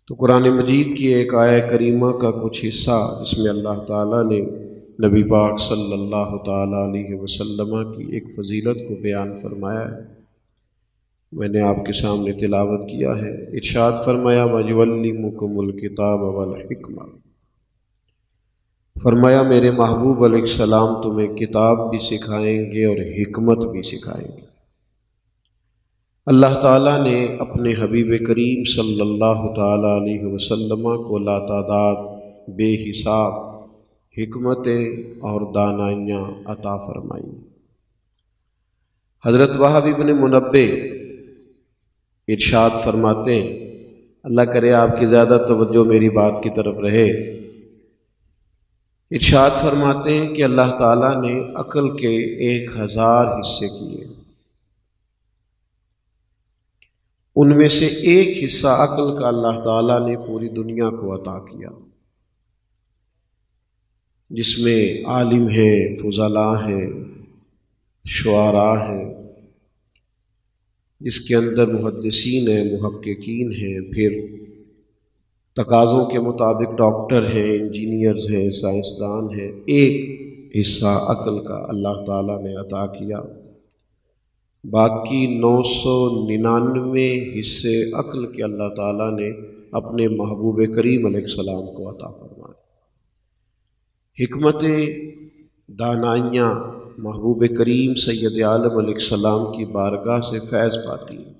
تو قرآن مجید کی ایک آیہ کریمہ کا کچھ حصہ جس میں اللہ تعالیٰ نے نبی پاک صلی اللہ تعالیٰ علیہ وسلم کی ایک فضیلت کو بیان فرمایا ہے، میں نے آپ کے سامنے تلاوت کیا ہے۔ ارشاد فرمایا وَيُعَلِّمُكُمُ الْكِتَابَ وَالْحِکْمَةَ، فرمایا میرے محبوب علیہ السلام تمہیں کتاب بھی سکھائیں گے اور حکمت بھی سکھائیں گے۔ اللہ تعالیٰ نے اپنے حبیب کریم صلی اللہ تعالیٰ علیہ وسلم کو لاتعداد بے حساب حکمتیں اور دانائیاں عطا فرمائیں۔ حضرت وہب بن منبہ ارشاد فرماتے ہیں، اللہ کرے آپ کی زیادہ توجہ میری بات کی طرف رہے، ارشاد فرماتے ہیں کہ اللہ تعالیٰ نے عقل کے 1000 حصے کیے، ان میں سے ایک حصہ عقل کا اللہ تعالیٰ نے پوری دنیا کو عطا کیا، جس میں عالم ہیں، فضلاء ہیں، شعراء ہیں، جس کے اندر محدثین ہیں، محققین ہیں، پھر تقاضوں کے مطابق ڈاکٹر ہیں، انجینئرز ہیں، سائنسدان ہیں۔ ایک حصہ عقل کا اللہ تعالیٰ نے عطا کیا، باقی 999 حصے عقل کے اللہ تعالیٰ نے اپنے محبوب کریم علیہ السلام کو عطا فرمائے۔ حکمتیں، دانائیاں محبوب کریم سید عالم علیہ السلام کی بارگاہ سے فیض پاتی ہیں۔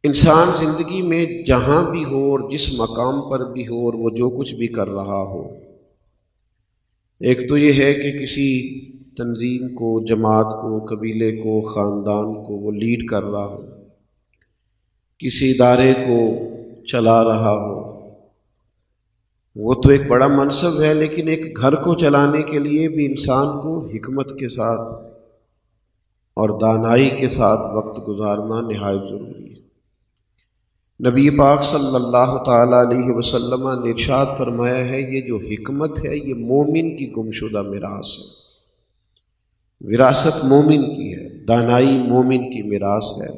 انسان زندگی میں جہاں بھی ہو اور جس مقام پر بھی ہو اور وہ جو کچھ بھی کر رہا ہو، ایک تو یہ ہے کہ کسی تنظیم کو، جماعت کو، قبیلے کو، خاندان کو وہ لیڈ کر رہا ہو، کسی ادارے کو چلا رہا ہو، وہ تو ایک بڑا منصب ہے، لیکن ایک گھر کو چلانے کے لیے بھی انسان کو حکمت کے ساتھ اور دانائی کے ساتھ وقت گزارنا نہایت ضروری ہے۔ نبی پاک صلی اللہ تعالیٰ علیہ وسلم نے ارشاد فرمایا ہے، یہ جو حکمت ہے یہ مومن کی گمشدہ میراث ہے، وراثت مومن کی ہے، دانائی مومن کی میراث ہے۔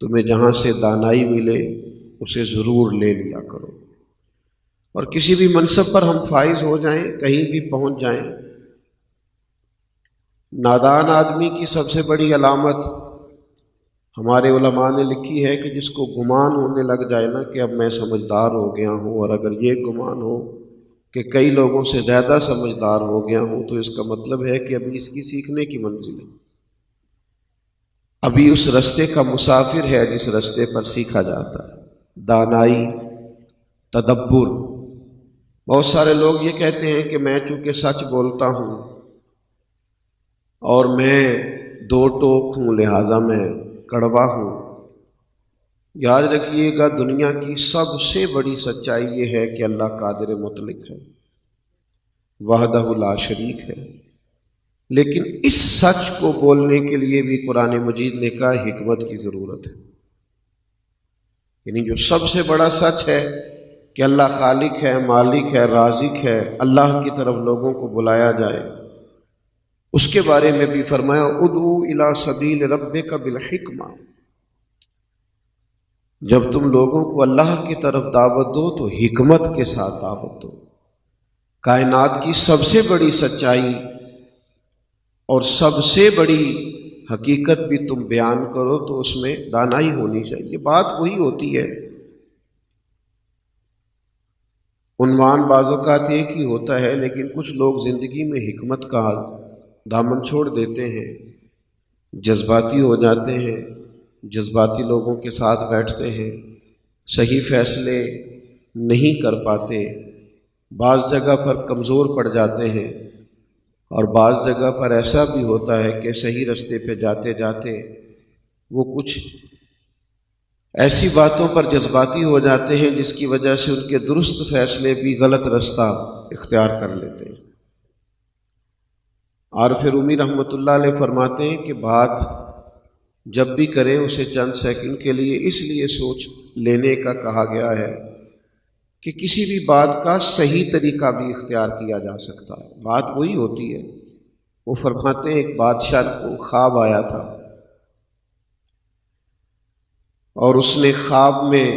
تمہیں جہاں سے دانائی ملے اسے ضرور لے لیا کرو، اور کسی بھی منصب پر ہم فائز ہو جائیں، کہیں بھی پہنچ جائیں، نادان آدمی کی سب سے بڑی علامت ہمارے علماء نے لکھی ہے کہ جس کو گمان ہونے لگ جائے نا کہ اب میں سمجھدار ہو گیا ہوں، اور اگر یہ گمان ہو کہ کئی لوگوں سے زیادہ سمجھدار ہو گیا ہوں، تو اس کا مطلب ہے کہ ابھی اس کی سیکھنے کی منزل ہے، ابھی اس رستے کا مسافر ہے جس رستے پر سیکھا جاتا ہے۔ دانائی، تدبر۔ بہت سارے لوگ یہ کہتے ہیں کہ میں چونکہ سچ بولتا ہوں اور میں دو ٹوک ہوں لہٰذا میں کڑوا ہوں۔ یاد رکھیے گا دنیا کی سب سے بڑی سچائی یہ ہے کہ اللہ قادر مطلق ہے، وحدہ لا شریک ہے، لیکن اس سچ کو بولنے کے لیے بھی قرآن مجید نے کہا حکمت کی ضرورت ہے۔ یعنی جو سب سے بڑا سچ ہے کہ اللہ خالق ہے، مالک ہے، رازق ہے، اللہ کی طرف لوگوں کو بلایا جائے، اس کے بارے میں بھی فرمایا ادعو الی سبیل ربک بالحکمہ۔ جب تم لوگوں کو اللہ کی طرف دعوت دو تو حکمت کے ساتھ دعوت دو۔ کائنات کی سب سے بڑی سچائی اور سب سے بڑی حقیقت بھی تم بیان کرو تو اس میں دانائی ہونی چاہیے۔ بات وہی ہوتی ہے، عنوان بعض اوقات ایک ہی ہوتا ہے، لیکن کچھ لوگ زندگی میں حکمت کا دامن چھوڑ دیتے ہیں، جذباتی ہو جاتے ہیں، جذباتی لوگوں کے ساتھ بیٹھتے ہیں، صحیح فیصلے نہیں کر پاتے، بعض جگہ پر کمزور پڑ جاتے ہیں، اور بعض جگہ پر ایسا بھی ہوتا ہے کہ صحیح رستے پہ جاتے جاتے وہ کچھ ایسی باتوں پر جذباتی ہو جاتے ہیں جس کی وجہ سے ان کے درست فیصلے بھی غلط رستہ اختیار کر لیتے ہیں۔ عارف رومی رحمۃ اللہ علیہ فرماتے ہیں کہ بات جب بھی کریں اسے چند سیکنڈ کے لیے اس لیے سوچ لینے کا کہا گیا ہے کہ کسی بھی بات کا صحیح طریقہ بھی اختیار کیا جا سکتا ہے۔ بات وہی ہوتی ہے، وہ فرماتے ہیں ایک بادشاہ کو خواب آیا تھا اور اس نے خواب میں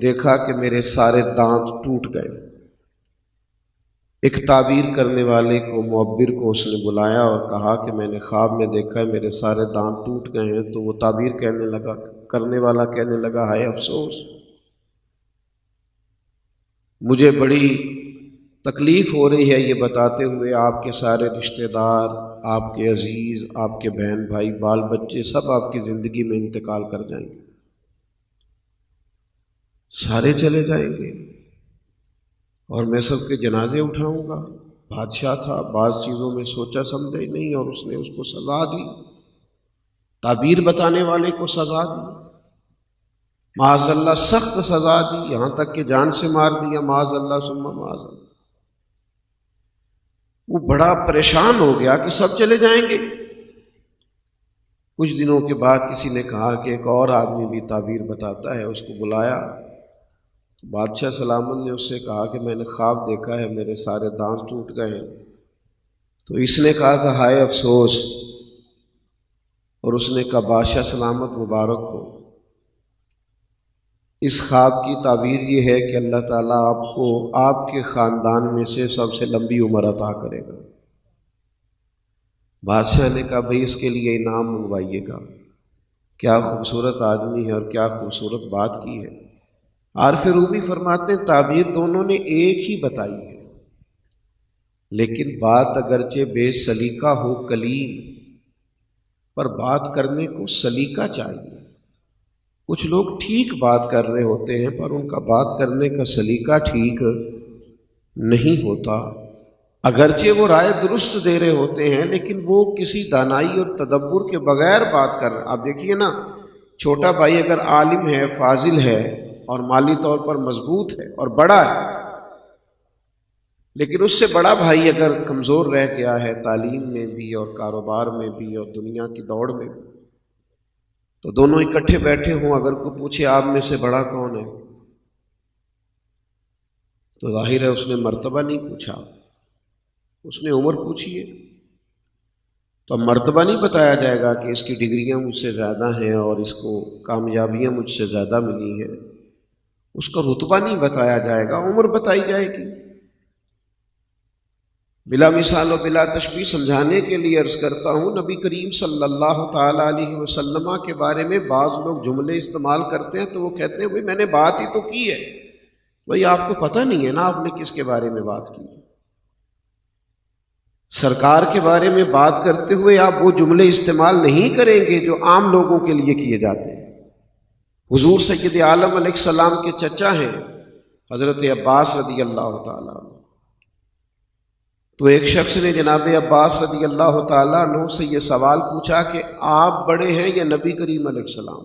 دیکھا کہ میرے سارے دانت ٹوٹ گئے۔ ایک تعبیر کرنے والے کو، معبر کو اس نے بلایا اور کہا کہ میں نے خواب میں دیکھا ہے میرے سارے دانت ٹوٹ گئے ہیں۔ تو وہ تعبیر کرنے والا کہنے لگا، ہائے افسوس، مجھے بڑی تکلیف ہو رہی ہے یہ بتاتے ہوئے، آپ کے سارے رشتہ دار، آپ کے عزیز، آپ کے بہن بھائی، بال بچے سب آپ کی زندگی میں انتقال کر جائیں گے، سارے چلے جائیں گے، اور میں سب کے جنازے اٹھاؤں گا۔ بادشاہ تھا، بعض چیزوں میں سوچا سمجھا ہی نہیں، اور اس نے اس کو سزا دی، تعبیر بتانے والے کو سزا دی، معاذ اللہ سخت سزا دی، یہاں تک کہ جان سے مار دیا، معاذ اللہ ثم معاذ اللہ۔ وہ بڑا پریشان ہو گیا کہ سب چلے جائیں گے۔ کچھ دنوں کے بعد کسی نے کہا کہ ایک اور آدمی بھی تعبیر بتاتا ہے، اس کو بلایا۔ بادشاہ سلامت نے اس سے کہا کہ میں نے خواب دیکھا ہے میرے سارے دانت ٹوٹ گئے ہیں۔ تو اس نے کہا کہ ہائے افسوس، اور اس نے کہا بادشاہ سلامت مبارک ہو، اس خواب کی تعبیر یہ ہے کہ اللہ تعالیٰ آپ کو آپ کے خاندان میں سے سب سے لمبی عمر عطا کرے گا۔ بادشاہ نے کہا بھئی اس کے لیے انعام منگوائیے گا۔ کیا خوبصورت آدمی ہے اور کیا خوبصورت بات کی ہے۔ عارف رومی فرماتے ہیں تعبیر دونوں نے ایک ہی بتائی ہے، لیکن بات اگرچہ بے سلیقہ ہو کلیم، پر بات کرنے کو سلیقہ چاہیے۔ کچھ لوگ ٹھیک بات کر رہے ہوتے ہیں پر ان کا بات کرنے کا سلیقہ ٹھیک نہیں ہوتا، اگرچہ وہ رائے درست دے رہے ہوتے ہیں لیکن وہ کسی دانائی اور تدبر کے بغیر بات کر رہے ہیں۔ آپ دیکھیے نا، چھوٹا بھائی اگر عالم ہے، فاضل ہے اور مالی طور پر مضبوط ہے اور بڑا ہے، لیکن اس سے بڑا بھائی اگر کمزور رہ گیا ہے تعلیم میں بھی اور کاروبار میں بھی اور دنیا کی دوڑ میں بھی، تو دونوں اکٹھے بیٹھے ہوں، اگر کوئی پوچھے آپ میں سے بڑا کون ہے، تو ظاہر ہے اس نے مرتبہ نہیں پوچھا، اس نے عمر پوچھی ہے۔ تو اب مرتبہ نہیں بتایا جائے گا کہ اس کی ڈگریاں مجھ سے زیادہ ہیں اور اس کو کامیابیاں مجھ سے زیادہ ملی ہیں، اس کا رتبہ نہیں بتایا جائے گا، عمر بتائی جائے گی۔ بلا مثال و بلا تشبیہ سمجھانے کے لیے عرض کرتا ہوں، نبی کریم صلی اللہ تعالیٰ علیہ وسلم کے بارے میں بعض لوگ جملے استعمال کرتے ہیں تو وہ کہتے ہیں بھئی میں نے بات ہی تو کی ہے۔ بھئی آپ کو پتہ نہیں ہے نا آپ نے کس کے بارے میں بات کی۔ سرکار کے بارے میں بات کرتے ہوئے آپ وہ جملے استعمال نہیں کریں گے جو عام لوگوں کے لیے کیے جاتے ہیں۔ حضور سید عالم علیہ السلام کے چچا ہیں حضرت عباس رضی اللہ تعالیٰ عنہ، تو ایک شخص نے جناب عباس رضی اللہ تعالیٰ عنہ سے یہ سوال پوچھا کہ آپ بڑے ہیں یا نبی کریم علیہ السلام؟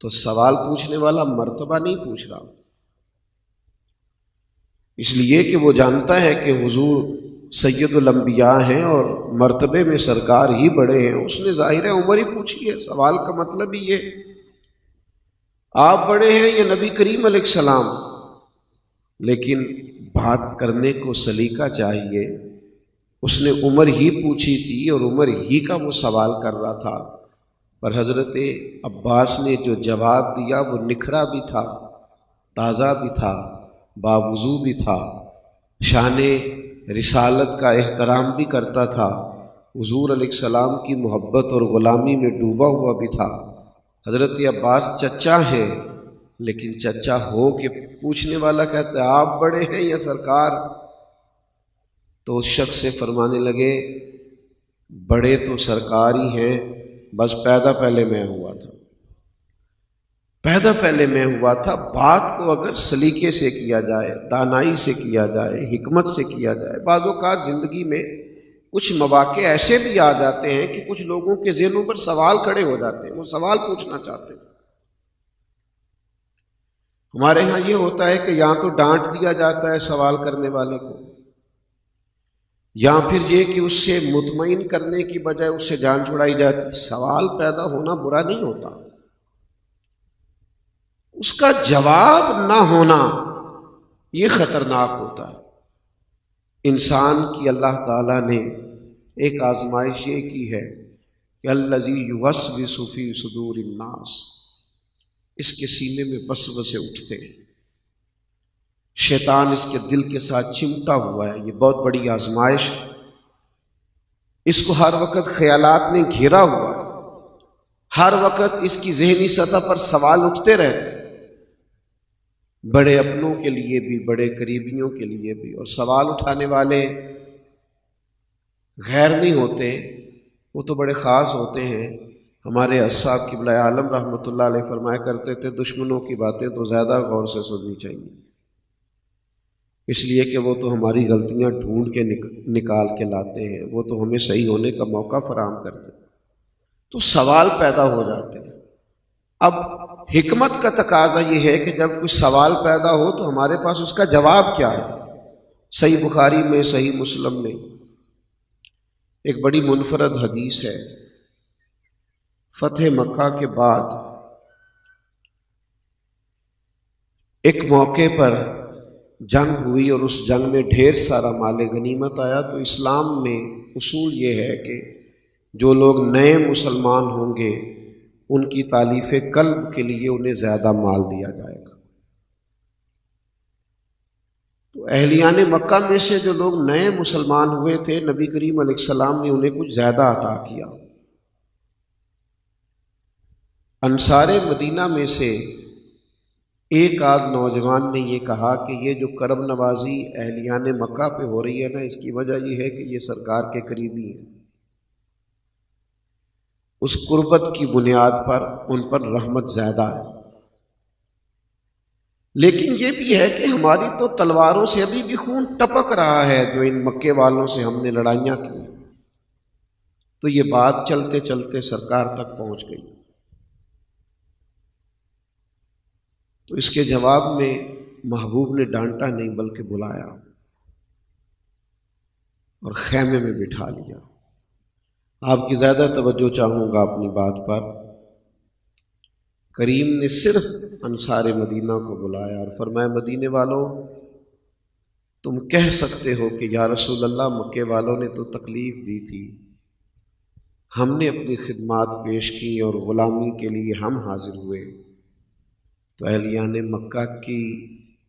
تو سوال پوچھنے والا مرتبہ نہیں پوچھ رہا، اس لیے کہ وہ جانتا ہے کہ حضور سید الانبیاء ہیں اور مرتبے میں سرکار ہی بڑے ہیں، اس نے ظاہر عمر ہی پوچھی ہے۔ سوال کا مطلب ہی یہ آپ بڑے ہیں یا نبی کریم علیہ السلام، لیکن بات کرنے کو سلیقہ چاہیے۔ اس نے عمر ہی پوچھی تھی اور عمر ہی کا وہ سوال کر رہا تھا، پر حضرت عباس نے جو جواب دیا وہ نکھرا بھی تھا، تازہ بھی تھا، باوضو بھی تھا، شان رسالت کا احترام بھی کرتا تھا، حضور علیہ السلام کی محبت اور غلامی میں ڈوبا ہوا بھی تھا۔ حضرت عباس چچا ہیں، لیکن چچا ہو کہ پوچھنے والا کہتا ہے آپ بڑے ہیں یا سرکار؟ تو اس شخص سے فرمانے لگے بڑے تو سرکار ہی ہیں، بس پیدا پہلے میں ہوا تھا، پیدا پہلے میں ہوا تھا۔ بات کو اگر سلیقے سے کیا جائے، دانائی سے کیا جائے، حکمت سے کیا جائے، بعض اوقات زندگی میں کچھ مواقع ایسے بھی آ جاتے ہیں کہ کچھ لوگوں کے ذہنوں پر سوال کھڑے ہو جاتے ہیں، وہ سوال پوچھنا چاہتے ہیں۔ ہمارے ہاں یہ ہوتا ہے کہ یہاں تو ڈانٹ دیا جاتا ہے سوال کرنے والے کو، یا پھر یہ کہ اس سے مطمئن کرنے کی بجائے اس سے جان چھڑائی جاتی۔ سوال پیدا ہونا برا نہیں ہوتا، اس کا جواب نہ ہونا یہ خطرناک ہوتا ہے۔ انسان کی اللہ تعالیٰ نے ایک آزمائش یہ کی ہے کہ الذی یوسوس فی صدور الناس، اس کے سینے میں وسوسے اٹھتے ہیں، شیطان اس کے دل کے ساتھ چمٹا ہوا ہے، یہ بہت بڑی آزمائش، اس کو ہر وقت خیالات نے گھیرا ہوا ہے، ہر وقت اس کی ذہنی سطح پر سوال اٹھتے رہتے ہیں، بڑے اپنوں کے لیے بھی، بڑے قریبیوں کے لیے بھی، اور سوال اٹھانے والے غیر نہیں ہوتے، وہ تو بڑے خاص ہوتے ہیں۔ ہمارے اصحاب قبلہ عالم رحمۃ اللہ علیہ فرمایا کرتے تھے، دشمنوں کی باتیں تو زیادہ غور سے سننی چاہیے، اس لیے کہ وہ تو ہماری غلطیاں ڈھونڈ کے نکال کے لاتے ہیں، وہ تو ہمیں صحیح ہونے کا موقع فراہم کرتے ہیں۔ تو سوال پیدا ہو جاتے ہیں۔ اب حکمت کا تقاضا یہ ہے کہ جب کوئی سوال پیدا ہو تو ہمارے پاس اس کا جواب کیا ہے۔ صحیح بخاری میں، صحیح مسلم میں ایک بڑی منفرد حدیث ہے، فتح مکہ کے بعد ایک موقع پر جنگ ہوئی اور اس جنگ میں ڈھیر سارا مال غنیمت آیا، تو اسلام میں اصول یہ ہے کہ جو لوگ نئے مسلمان ہوں گے ان کی تالیف قلب کے لیے انہیں زیادہ مال دیا جائے گا۔ تو اہلیان مکہ میں سے جو لوگ نئے مسلمان ہوئے تھے، نبی کریم علیہ السلام نے انہیں کچھ زیادہ عطا کیا۔ انصار مدینہ میں سے ایک آدھ نوجوان نے یہ کہا کہ یہ جو کرم نوازی اہلیان مکہ پہ ہو رہی ہے نا، اس کی وجہ یہ ہے کہ یہ سرکار کے قریبی ہیں، اس قربت کی بنیاد پر ان پر رحمت زیادہ ہے۔ لیکن یہ بھی ہے کہ ہماری تو تلواروں سے ابھی بھی خون ٹپک رہا ہے جو ان مکے والوں سے ہم نے لڑائیاں کی۔ تو یہ بات چلتے چلتے سرکار تک پہنچ گئی۔ تو اس کے جواب میں محبوب نے ڈانٹا نہیں بلکہ بلایا اور خیمے میں بٹھا لیا۔ آپ کی زیادہ توجہ چاہوں گا اپنی بات پر۔ کریم نے صرف انصار مدینہ کو بلایا اور فرمایا، مدینے والوں تم کہہ سکتے ہو کہ یا رسول اللہ مکے والوں نے تو تکلیف دی تھی، ہم نے اپنی خدمات پیش کی اور غلامی کے لیے ہم حاضر ہوئے۔ تو اہلیان مکہ کی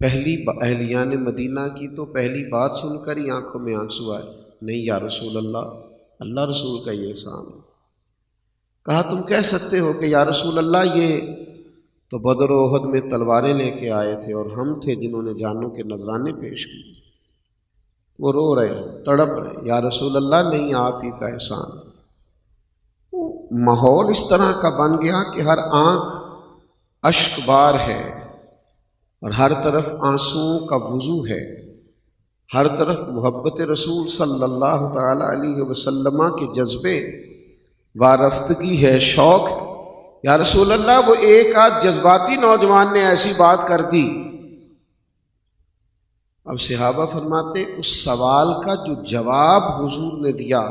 اہلیان مدینہ کی تو پہلی بات سن کر ہی آنکھوں میں آنسو آئے، نہیں یا رسول اللہ، اللہ رسول کا یہ احسان ہے۔ کہا تم کہہ سکتے ہو کہ یا رسول اللہ یہ تو بدر و احد میں تلواریں لے کے آئے تھے اور ہم تھے جنہوں نے جانوں کے نذرانے پیش کیے۔ وہ رو رہے تڑپ رہے، یا رسول اللہ نہیں، آپ ہی کا احسان۔ ماحول اس طرح کا بن گیا کہ ہر آنکھ اشک بار ہے اور ہر طرف آنسوؤں کا وضو ہے، ہر طرف محبت رسول صلی اللہ تعالی علیہ وسلم کے جذبے وارفتگی ہے، شوق۔ یا رسول اللہ وہ ایک آدھ جذباتی نوجوان نے ایسی بات کر دی۔ اب صحابہ فرماتے اس سوال کا جو جواب حضور نے دیا،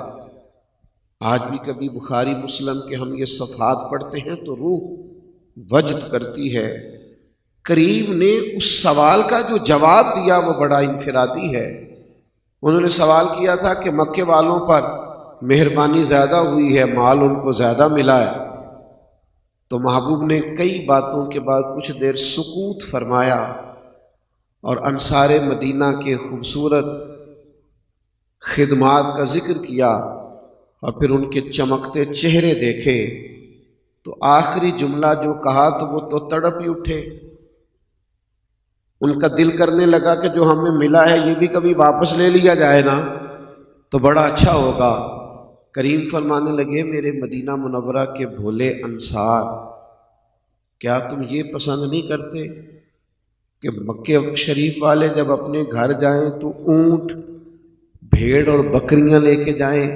آج بھی کبھی بخاری مسلم کے ہم یہ صفحات پڑھتے ہیں تو روح وجد کرتی ہے۔ کریم نے اس سوال کا جو جواب دیا وہ بڑا انفرادی ہے۔ انہوں نے سوال کیا تھا کہ مکے والوں پر مہربانی زیادہ ہوئی ہے، مال ان کو زیادہ ملا ہے۔ تو محبوب نے کئی باتوں کے بعد کچھ دیر سکوت فرمایا اور انصار مدینہ کے خوبصورت خدمات کا ذکر کیا اور پھر ان کے چمکتے چہرے دیکھے۔ تو آخری جملہ جو کہا تو وہ تو تڑپ ہی اٹھے۔ ان کا دل کرنے لگا کہ جو ہمیں ملا ہے یہ بھی کبھی واپس لے لیا جائے نا تو بڑا اچھا ہوگا۔ کریم فرمانے لگے، میرے مدینہ منورہ کے بھولے انصار، کیا تم یہ پسند نہیں کرتے کہ مکے شریف والے جب اپنے گھر جائیں تو اونٹ، بھیڑ اور بکریاں لے کے جائیں،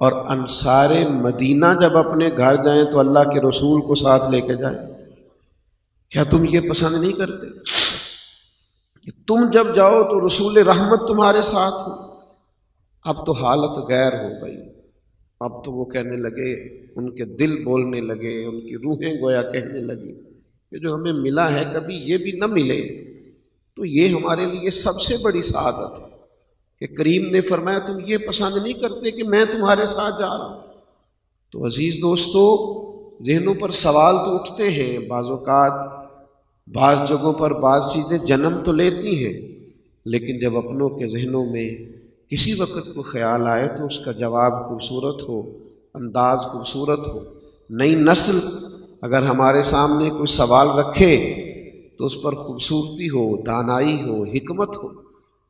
اور انصار مدینہ جب اپنے گھر جائیں تو اللہ کے رسول کو ساتھ لے کے جائیں؟ کیا تم یہ پسند نہیں کرتے کہ تم جب جاؤ تو رسول رحمت تمہارے ساتھ ہو؟ اب تو حالت غیر ہو گئی۔ اب تو وہ کہنے لگے، ان کے دل بولنے لگے، ان کی روحیں گویا کہنے لگی کہ جو ہمیں ملا ہے کبھی یہ بھی نہ ملے، تو یہ ہمارے لیے سب سے بڑی سعادت ہے کہ کریم نے فرمایا تم یہ پسند نہیں کرتے کہ میں تمہارے ساتھ جا رہا ہوں۔ تو عزیز دوستو، ذہنوں پر سوال تو اٹھتے ہیں، بعض اوقات بعض جگہوں پر بعض چیزیں جنم تو لیتی ہیں، لیکن جب اپنوں کے ذہنوں میں کسی وقت کو خیال آئے تو اس کا جواب خوبصورت ہو، انداز خوبصورت ہو۔ نئی نسل اگر ہمارے سامنے کوئی سوال رکھے تو اس پر خوبصورتی ہو، دانائی ہو، حکمت ہو،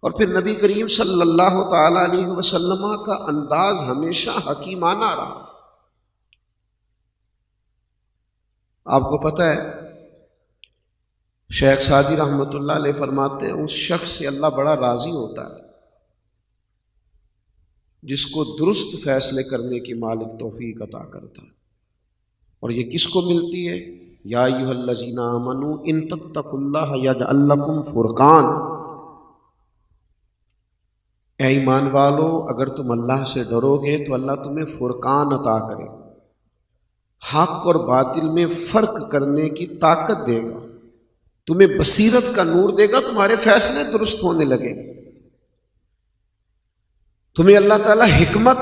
اور پھر نبی کریم صلی اللہ تعالی علیہ وسلم کا انداز ہمیشہ حکیمانہ رہا۔ آپ کو پتہ ہے شیخ سعدی رحمۃ اللہ علیہ فرماتے ہیں اس شخص سے اللہ بڑا راضی ہوتا ہے جس کو درست فیصلے کرنے کی مالک توفیق عطا کرتا ہے۔ اور یہ کس کو ملتی ہے؟ یا ایھا الذین آمنوا ان تتقوا اللہ یجعل لکم فرقان، اے ایمان والو اگر تم اللہ سے ڈرو گے تو اللہ تمہیں فرقان عطا کرے، حق اور باطل میں فرق کرنے کی طاقت دے گا، تمہیں بصیرت کا نور دے گا، تمہارے فیصلے درست ہونے لگیں گے، تمہیں اللہ تعالیٰ حکمت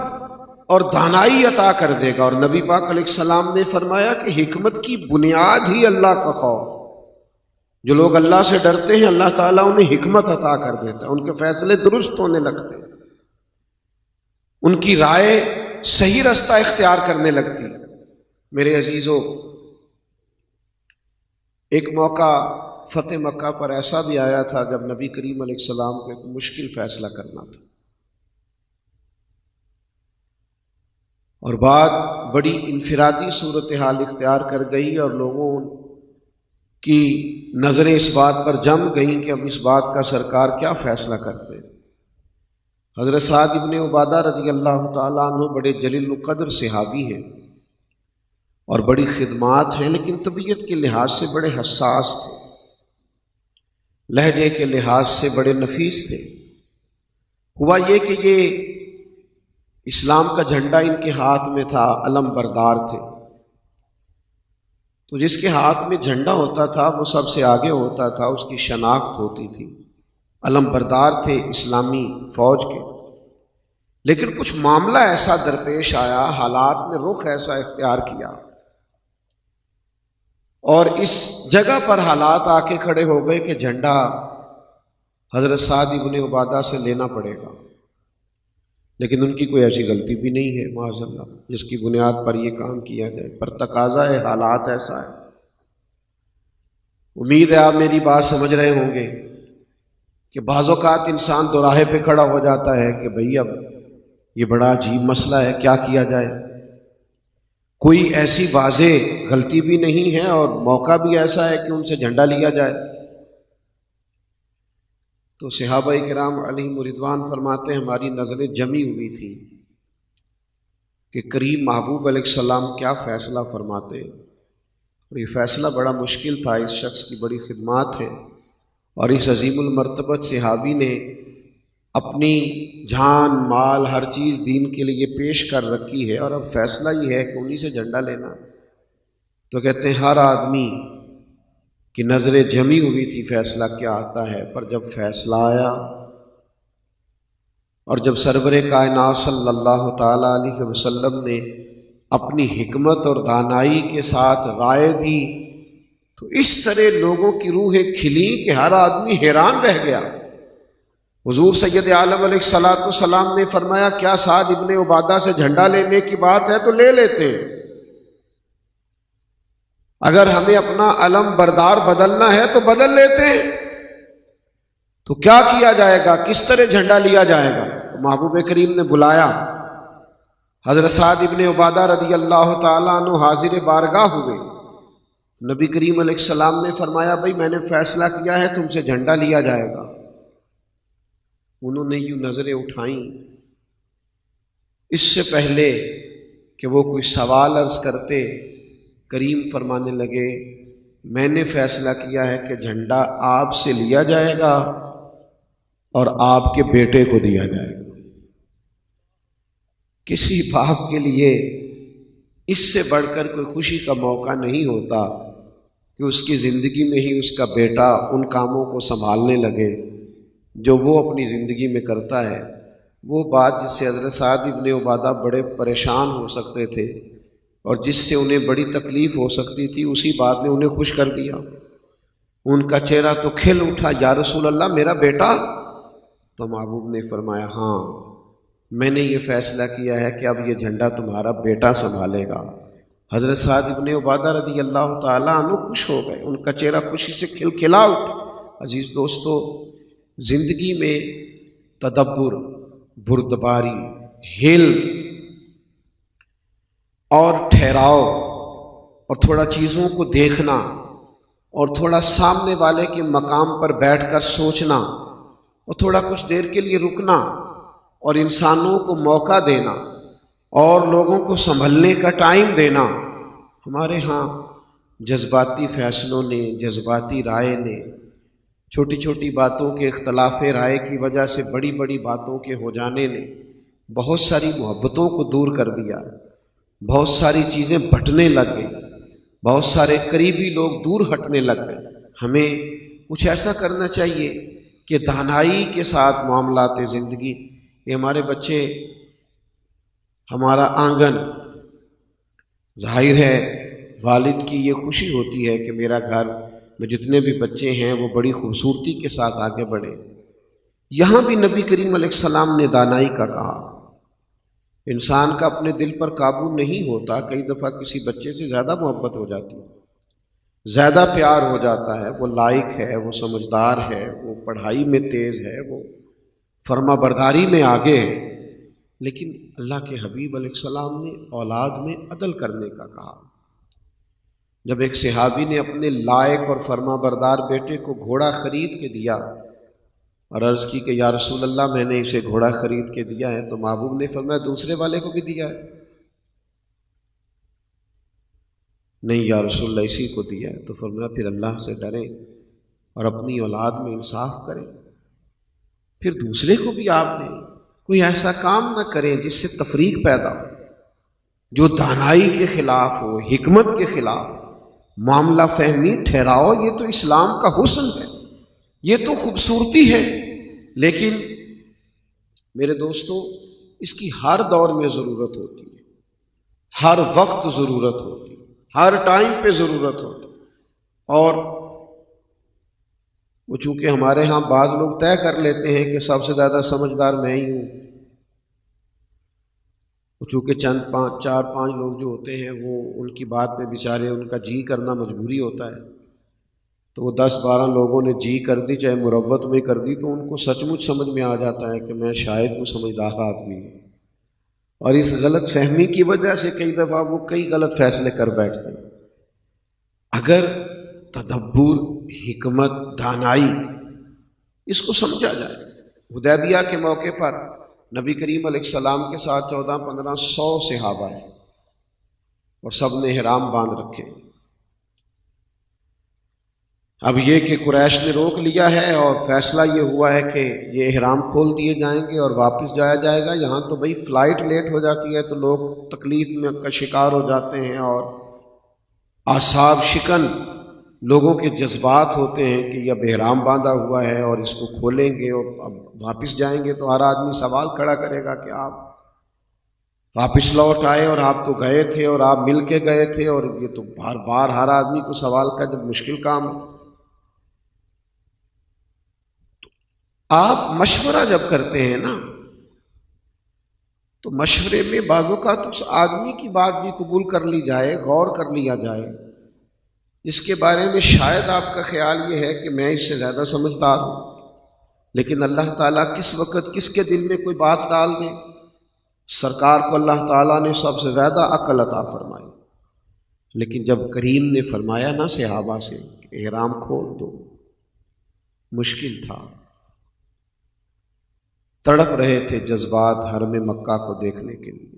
اور دانائی عطا کر دے گا۔ اور نبی پاک علیہ السلام نے فرمایا کہ حکمت کی بنیاد ہی اللہ کا خوف۔ جو لوگ اللہ سے ڈرتے ہیں اللہ تعالیٰ انہیں حکمت عطا کر دیتا ہے، ان کے فیصلے درست ہونے لگتے ہیں، ان کی رائے صحیح رستہ اختیار کرنے لگتی۔ میرے عزیزو، ایک موقع فتح مکہ پر ایسا بھی آیا تھا جب نبی کریم علیہ السلام کو ایک مشکل فیصلہ کرنا تھا، اور بات بڑی انفرادی صورتحال اختیار کر گئی اور لوگوں کی نظریں اس بات پر جم گئیں کہ اب اس بات کا سرکار کیا فیصلہ کرتے ہیں۔ حضرت سعد ابن عبادہ رضی اللہ تعالیٰ عنہ بڑے جلیل القدر صحابی ہیں اور بڑی خدمات ہیں، لیکن طبیعت کے لحاظ سے بڑے حساس تھے، لہجے کے لحاظ سے بڑے نفیس تھے۔ ہوا یہ کہ یہ اسلام کا جھنڈا ان کے ہاتھ میں تھا، علم بردار تھے، تو جس کے ہاتھ میں جھنڈا ہوتا تھا وہ سب سے آگے ہوتا تھا، اس کی شناخت ہوتی تھی، علم بردار تھے اسلامی فوج کے۔ لیکن کچھ معاملہ ایسا درپیش آیا، حالات نے رخ ایسا اختیار کیا اور اس جگہ پر حالات آ کے کھڑے ہو گئے کہ جھنڈا حضرت سعد ابن عبادہ سے لینا پڑے گا، لیکن ان کی کوئی ایسی غلطی بھی نہیں ہے معاذ اللہ جس کی بنیاد پر یہ کام کیا جائے، پر تقاضا ہے، حالات ایسا ہے۔ امید ہے آپ میری بات سمجھ رہے ہوں گے کہ بعض اوقات انسان دوراہے پہ کھڑا ہو جاتا ہے کہ بھئی اب یہ بڑا عجیب مسئلہ ہے، کیا کیا جائے؟ کوئی ایسی واضح غلطی بھی نہیں ہے اور موقع بھی ایسا ہے کہ ان سے جھنڈا لیا جائے۔ تو صحابہ کرام علیہم رضوان فرماتے ہیں ہماری نظریں جمی ہوئی تھی کہ کریم محبوب علیہ السلام کیا فیصلہ فرماتے ہیں، اور یہ فیصلہ بڑا مشکل تھا، اس شخص کی بڑی خدمات ہے اور اس عظیم المرتبت صحابی نے اپنی جان مال ہر چیز دین کے لیے پیش کر رکھی ہے، اور اب فیصلہ یہ ہے کہ انہی سے جھنڈا لینا۔ تو کہتے ہیں ہر آدمی کی نظریں جمی ہوئی تھی فیصلہ کیا آتا ہے، پر جب فیصلہ آیا اور جب سرور کائنات صلی اللہ تعالیٰ علیہ وسلم نے اپنی حکمت اور دانائی کے ساتھ رائے دی تو اس طرح لوگوں کی روحیں کھلیں کہ ہر آدمی حیران رہ گیا۔ حضور سید عالم علیہ الصلوۃ والسلام نے فرمایا کیا سعد ابن عبادہ سے جھنڈا لینے کی بات ہے تو لے لیتے، اگر ہمیں اپنا علم بردار بدلنا ہے تو بدل لیتے ہیں، تو کیا کیا جائے گا، کس طرح جھنڈا لیا جائے گا؟ تو محبوب کریم نے بلایا، حضرت سعد ابن عبادہ رضی اللہ تعالیٰ عنہ حاضر بارگاہ ہوئے۔ نبی کریم علیہ السلام نے فرمایا بھائی میں نے فیصلہ کیا ہے تم سے جھنڈا لیا جائے گا۔ انہوں نے یوں نظریں اٹھائیں، اس سے پہلے کہ وہ کوئی سوال عرض کرتے کریم فرمانے لگے میں نے فیصلہ کیا ہے کہ جھنڈا آپ سے لیا جائے گا اور آپ کے بیٹے کو دیا جائے گا۔ کسی باپ کے لیے اس سے بڑھ کر کوئی خوشی کا موقع نہیں ہوتا کہ اس کی زندگی میں ہی اس کا بیٹا ان کاموں کو سنبھالنے لگے جو وہ اپنی زندگی میں کرتا ہے۔ وہ بات جس سے حضرت سعد ابن عبادہ بڑے پریشان ہو سکتے تھے، اور جس سے انہیں بڑی تکلیف ہو سکتی تھی اسی بات نے انہیں خوش کر دیا۔ ان کا چہرہ تو کھل اٹھا، یا رسول اللہ میرا بیٹا؟ تو محبوب نے فرمایا ہاں، میں نے یہ فیصلہ کیا ہے کہ اب یہ جھنڈا تمہارا بیٹا سنبھالے گا۔ حضرت سعد ابن عبادہ رضی اللہ تعالیٰ عنہ خوش ہو گئے، ان کا چہرہ خوشی سے کھلا اٹھا۔ عزیز دوستو، زندگی میں تدبر، بردباری، ہل اور ٹھہراؤ اور تھوڑا چیزوں کو دیکھنا اور تھوڑا سامنے والے کے مقام پر بیٹھ کر سوچنا اور تھوڑا کچھ دیر کے لیے رکنا اور انسانوں کو موقع دینا اور لوگوں کو سنبھلنے کا ٹائم دینا، ہمارے ہاں جذباتی فیصلوں نے، جذباتی رائے نے، چھوٹی چھوٹی باتوں کے اختلاف رائے کی وجہ سے بڑی بڑی باتوں کے ہو جانے نے بہت ساری محبتوں کو دور کر دیا، بہت ساری چیزیں بٹنے لگ گئی، بہت سارے قریبی لوگ دور ہٹنے لگ گئے۔ ہمیں کچھ ایسا کرنا چاہیے کہ دانائی کے ساتھ معاملات زندگی، یہ ہمارے بچے، ہمارا آنگن، ظاہر ہے والد کی یہ خوشی ہوتی ہے کہ میرا گھر میں جتنے بھی بچے ہیں وہ بڑی خوبصورتی کے ساتھ آگے بڑھے۔ یہاں بھی نبی کریم علیہ السلام نے دانائی کا کہا۔ انسان کا اپنے دل پر قابو نہیں ہوتا، کئی دفعہ کسی بچے سے زیادہ محبت ہو جاتی ہے، زیادہ پیار ہو جاتا ہے، وہ لائق ہے، وہ سمجھدار ہے، وہ پڑھائی میں تیز ہے، وہ فرما برداری میں آگے ہے، لیکن اللہ کے حبیب علیہ السلام نے اولاد میں عدل کرنے کا کہا۔ جب ایک صحابی نے اپنے لائق اور فرما بردار بیٹے کو گھوڑا خرید کے دیا اور عرض کی کہ یا رسول اللہ میں نے اسے گھوڑا خرید کے دیا ہے، تو محبوب نے فرمایا دوسرے والے کو بھی دیا ہے؟ نہیں یا رسول اللہ اسی کو دیا ہے۔ تو فرمایا پھر اللہ سے ڈریں اور اپنی اولاد میں انصاف کریں، پھر دوسرے کو بھی آپ نے کوئی ایسا کام نہ کریں جس سے تفریق پیدا ہو، جو دانائی کے خلاف ہو، حکمت کے خلاف۔ معاملہ فہمی، ٹھہراؤ، یہ تو اسلام کا حسن ہے، یہ تو خوبصورتی ہے، لیکن میرے دوستو اس کی ہر دور میں ضرورت ہوتی ہے، ہر وقت ضرورت ہوتی ہے، ہر ٹائم پہ ضرورت ہوتی ہے۔ اور وہ چونکہ ہمارے ہاں بعض لوگ طے کر لیتے ہیں کہ سب سے زیادہ سمجھدار میں ہی ہوں، چونکہ چار پانچ لوگ جو ہوتے ہیں وہ ان کی بات میں بیچارے ان کا جی کرنا مجبوری ہوتا ہے، تو وہ 10-12 لوگوں نے جی کر دی، چاہے مروت میں کر دی، تو ان کو سچ مچ سمجھ میں آ جاتا ہے کہ میں شاید وہ سمجھدار آدمی ہوں، اور اس غلط فہمی کی وجہ سے کئی دفعہ وہ کئی غلط فیصلے کر بیٹھتے ہیں۔ اگر تدبر، حکمت، دانائی اس کو سمجھا جائے، حدیبیہ کے موقع پر نبی کریم علیہ السلام کے ساتھ 1400-1500 صحابہ ہیں اور سب نے احرام باندھ رکھے۔ اب یہ کہ قریش نے روک لیا ہے اور فیصلہ یہ ہوا ہے کہ یہ احرام کھول دیے جائیں گے اور واپس جایا جائے گا۔ یہاں تو بھئی فلائٹ لیٹ ہو جاتی ہے تو لوگ تکلیف میں کا شکار ہو جاتے ہیں، اور اعصاب شکن لوگوں کے جذبات ہوتے ہیں کہ یہ اب احرام باندھا ہوا ہے اور اس کو کھولیں گے اور اب واپس جائیں گے، تو ہر آدمی سوال کھڑا کرے گا کہ آپ واپس لوٹ آئے اور آپ تو گئے تھے اور آپ مل کے گئے تھے، اور یہ تو بار بار ہر آدمی کو سوال کا جب مشکل کام ہے۔ آپ مشورہ جب کرتے ہیں نا تو مشورے میں بعض اوقات اس آدمی کی بات بھی قبول کر لی جائے، غور کر لیا جائے، اس کے بارے میں شاید آپ کا خیال یہ ہے کہ میں اس سے زیادہ سمجھدار ہوں، لیکن اللہ تعالیٰ کس وقت کس کے دل میں کوئی بات ڈال دے۔ سرکار کو اللہ تعالیٰ نے سب سے زیادہ عقل عطا فرمائی، لیکن جب کریم نے فرمایا نا صحابہ سے کہ احرام کھول دو، مشکل تھا، تڑپ رہے تھے جذبات حرم مکہ کو دیکھنے کے لیے۔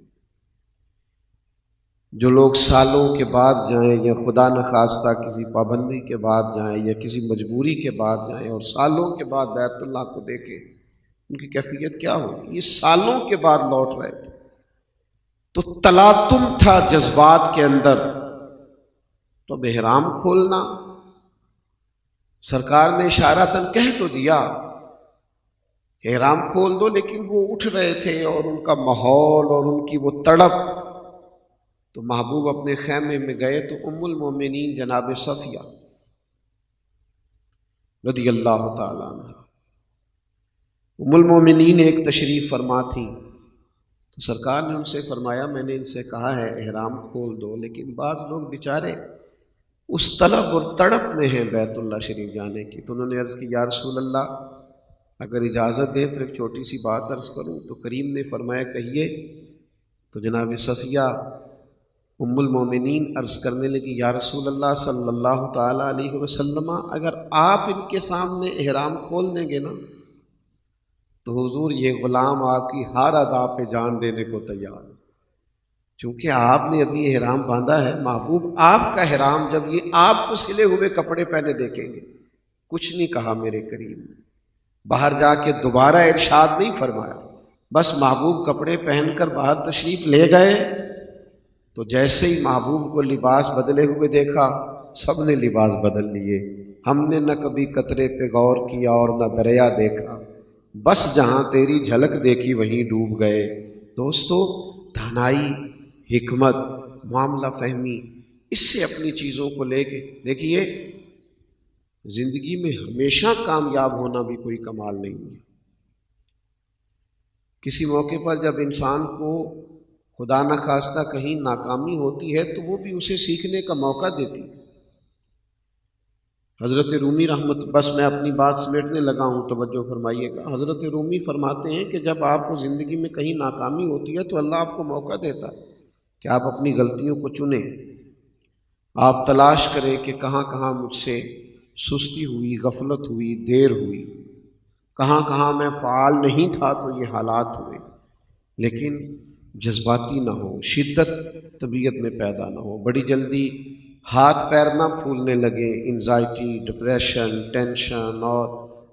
جو لوگ سالوں کے بعد جائیں یا خدا نخواستہ کسی پابندی کے بعد جائیں یا کسی مجبوری کے بعد جائیں اور سالوں کے بعد بیت اللہ کو دیکھیں، ان کی کیفیت کیا ہوگی؟ یہ سالوں کے بعد لوٹ رہے تھے، تو تلاطم تھا جذبات کے اندر۔ تو اب احرام کھولنا، سرکار نے اشارتاً کہہ تو دیا احرام کھول دو، لیکن وہ اٹھ رہے تھے اور ان کا ماحول اور ان کی وہ تڑپ، تو محبوب اپنے خیمے میں گئے تو ام المومنین جناب صفیہ رضی اللہ تعالی عنہ، ام المومنین ایک تشریف فرما تھیں، تو سرکار نے ان سے فرمایا میں نے ان سے کہا ہے احرام کھول دو، لیکن بعض لوگ بیچارے اس طلب اور تڑپ میں ہیں بیت اللہ شریف جانے کی۔ تو انہوں نے عرض کی یا رسول اللہ اگر اجازت دیں تو ایک چھوٹی سی بات عرض کروں؟ تو کریم نے فرمایا کہیے۔ تو جناب صفیہ ام المومنین عرض کرنے لگی یا رسول اللہ صلی اللہ تعالی علیہ وسلم، اگر آپ ان کے سامنے احرام کھول دیں گے نا تو حضور یہ غلام آپ کی ہر ادا پہ جان دینے کو تیار ہے، چونکہ آپ نے ابھی احرام باندھا ہے۔ محبوب آپ کا احرام جب یہ آپ کو سلے ہوئے کپڑے پہنے دیکھیں گے، کچھ نہیں کہا میرے کریم نے، باہر جا کے دوبارہ ارشاد نہیں فرمایا، بس محبوب کپڑے پہن کر باہر تشریف لے گئے۔ تو جیسے ہی محبوب کو لباس بدلے ہوئے دیکھا، سب نے لباس بدل لیے۔ ہم نے نہ کبھی قطرے پہ غور کیا اور نہ دریا دیکھا، بس جہاں تیری جھلک دیکھی وہیں ڈوب گئے۔ دوستو، دانائی، حکمت، معاملہ فہمی، اس سے اپنی چیزوں کو لے کے دیکھیے، زندگی میں ہمیشہ کامیاب ہونا بھی کوئی کمال نہیں ہے۔ کسی موقع پر جب انسان کو خدا نخواستہ کہیں ناکامی ہوتی ہے تو وہ بھی اسے سیکھنے کا موقع دیتی ہے۔ حضرت رومی رحمت، بس میں اپنی بات سمیٹنے لگا ہوں، توجہ فرمائیے گا۔ حضرت رومی فرماتے ہیں کہ جب آپ کو زندگی میں کہیں ناکامی ہوتی ہے تو اللہ آپ کو موقع دیتا ہے کہ آپ اپنی غلطیوں کو چنیں، آپ تلاش کریں کہ کہاں کہاں مجھ سے سستی ہوئی، غفلت ہوئی، دیر ہوئی، کہاں کہاں میں فعال نہیں تھا تو یہ حالات ہوئے۔ لیکن جذباتی نہ ہو، شدت طبیعت میں پیدا نہ ہو، بڑی جلدی ہاتھ پیر نہ پھولنے لگے، انزائٹی، ڈپریشن، ٹینشن اور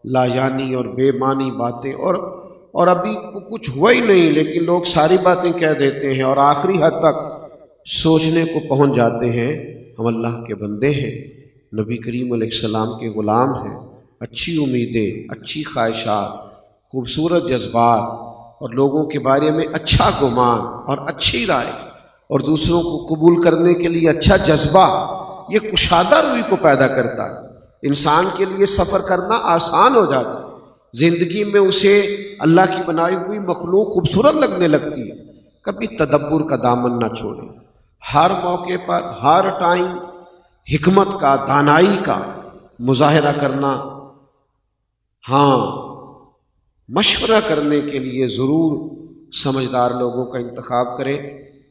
لا یعنی اور بے معنی باتیں، اور ابھی کچھ ہوا ہی نہیں لیکن لوگ ساری باتیں کہہ دیتے ہیں اور آخری حد تک سوچنے کو پہنچ جاتے ہیں ہم اللہ کے بندے ہیں، نبی کریم علیہ السلام کے غلام ہیں، اچھی امیدیں، اچھی خواہشات، خوبصورت جذبات اور لوگوں کے بارے میں اچھا گمان اور اچھی رائے اور دوسروں کو قبول کرنے کے لیے اچھا جذبہ، یہ کشادہ روی کو پیدا کرتا ہے۔ انسان کے لیے سفر کرنا آسان ہو جاتا ہے، زندگی میں اسے اللہ کی بنائی ہوئی مخلوق خوبصورت لگنے لگتی ہے۔ کبھی تدبر کا دامن نہ چھوڑیں، ہر موقع پر، ہر ٹائم حکمت کا، دانائی کا مظاہرہ کرنا، ہاں مشورہ کرنے کے لیے ضرور سمجھدار لوگوں کا انتخاب کریں۔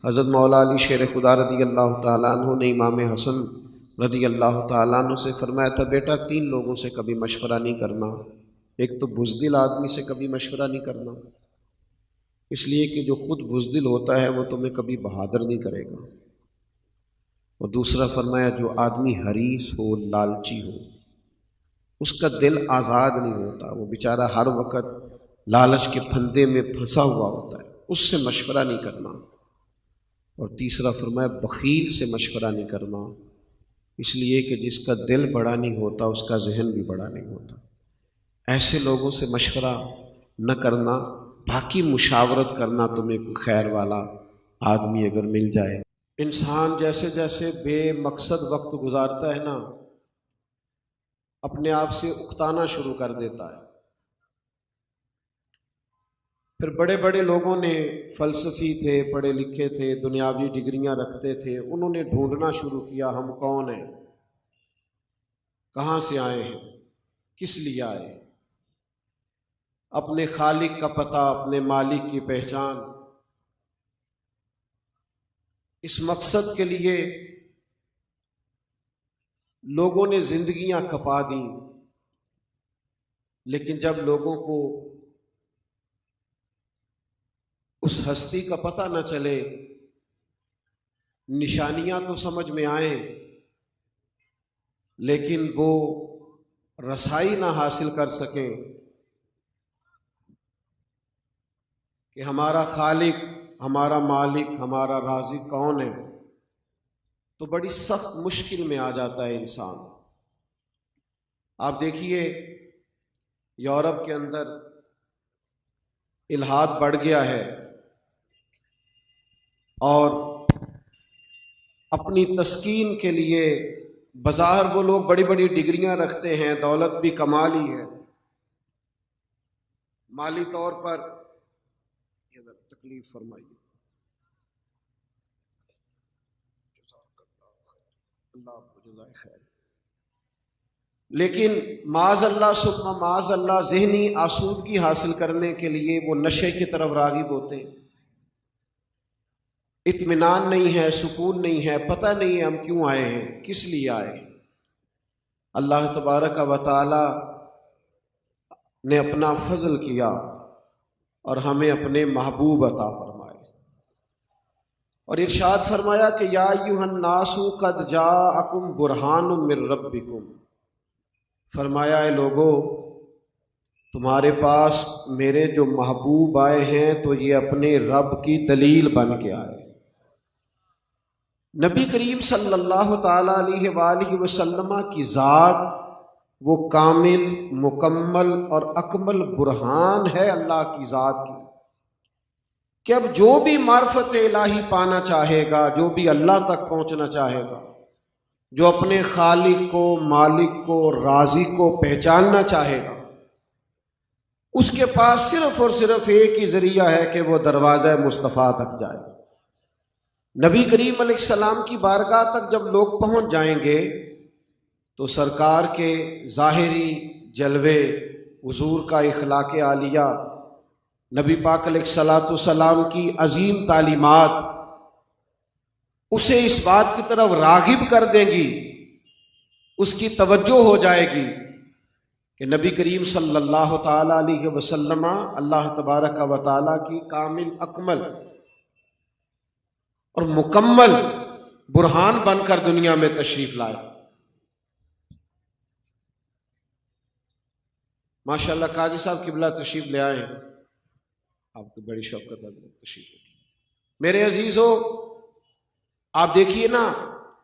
حضرت مولا علی شیر خدا رضی اللہ تعالیٰ عنہ نے امام حسن رضی اللہ تعالیٰ عنہ سے فرمایا تھا بیٹا 3 لوگوں سے کبھی مشورہ نہیں کرنا۔ ایک تو بزدل آدمی سے کبھی مشورہ نہیں کرنا، اس لیے کہ جو خود بزدل ہوتا ہے وہ تمہیں کبھی بہادر نہیں کرے گا۔ اور دوسرا فرمایا جو آدمی حریص ہو، لالچی ہو، اس کا دل آزاد نہیں ہوتا، وہ بیچارہ ہر وقت لالچ کے پھندے میں پھنسا ہوا ہوتا ہے، اس سے مشورہ نہیں کرنا۔ اور تیسرا فرمایا بخیل سے مشورہ نہیں کرنا، اس لیے کہ جس کا دل بڑا نہیں ہوتا اس کا ذہن بھی بڑا نہیں ہوتا۔ ایسے لوگوں سے مشورہ نہ کرنا، باقی مشاورت کرنا تمہیں کوئی خیر والا آدمی اگر مل جائے۔ انسان جیسے جیسے بے مقصد وقت گزارتا ہے نا، اپنے آپ سے اکتانا شروع کر دیتا ہے۔ پھر بڑے بڑے لوگوں نے، فلسفی تھے، پڑھے لکھے تھے، دنیاوی ڈگریاں رکھتے تھے، انہوں نے ڈھونڈنا شروع کیا ہم کون ہیں، کہاں سے آئے ہیں، کس لیے آئے ہیں، اپنے خالق کا پتہ، اپنے مالک کی پہچان۔ اس مقصد کے لیے لوگوں نے زندگیاں کھپا دیں، لیکن جب لوگوں کو اس ہستی کا پتہ نہ چلے، نشانیاں تو سمجھ میں آئیں لیکن وہ رسائی نہ حاصل کر سکیں کہ ہمارا خالق، ہمارا مالک، ہمارا رازق کون ہے، تو بڑی سخت مشکل میں آ جاتا ہے انسان۔ آپ دیکھیے یورپ کے اندر الحاد بڑھ گیا ہے، اور اپنی تسکین کے لیے بظاہر وہ لوگ بڑی بڑی ڈگریاں رکھتے ہیں، دولت بھی کمال ہی ہے، مالی طور پر تکلیف فرمائیے، اللہ آپ کو جزائے خیر، لیکن معاذ اللہ ثم معاذ اللہ ذہنی آسودگی حاصل کرنے کے لیے وہ نشے کی طرف راغب ہوتے ہیں، اطمینان نہیں ہے، سکون نہیں ہے، پتہ نہیں ہے ہم کیوں آئے ہیں، کس لیے آئے ہیں۔ اللہ تبارک و تعالی نے اپنا فضل کیا اور ہمیں اپنے محبوب عطا فرمائے، اور ارشاد فرمایا کہ یا ایھا الناس قد جاءکم برہان من ربکم، فرمایا اے لوگو تمہارے پاس میرے جو محبوب آئے ہیں تو یہ اپنے رب کی دلیل بن کے آئے۔ نبی کریم صلی اللہ تعالی علیہ وآلہ وسلم کی ذات وہ کامل، مکمل اور اکمل برہان ہے اللہ کی ذات کی، کہ اب جو بھی معرفت الہی پانا چاہے گا، جو بھی اللہ تک پہنچنا چاہے گا، جو اپنے خالق کو، مالک کو، رازق کو پہچاننا چاہے گا، اس کے پاس صرف اور صرف ایک ہی ذریعہ ہے کہ وہ دروازہ مصطفیٰ تک جائے۔ نبی کریم علیہ السلام کی بارگاہ تک جب لوگ پہنچ جائیں گے تو سرکار کے ظاہری جلوے، حضور کا اخلاق عالیہ، نبی پاک علیہ الصلاۃ والسلام کی عظیم تعلیمات اسے اس بات کی طرف راغب کر دیں گی، اس کی توجہ ہو جائے گی کہ نبی کریم صلی اللہ تعالی علیہ وسلم اللہ تبارک و تعالی کی کامل، اکمل اور مکمل برہان بن کر دنیا میں تشریف لائے۔ ماشاءاللہ قاضی صاحب قبلہ تشریف لے آئے ہیں، آپ کو بڑی شوقت ہے تشریف لے۔ میرے عزیزو، آپ دیکھیے نا،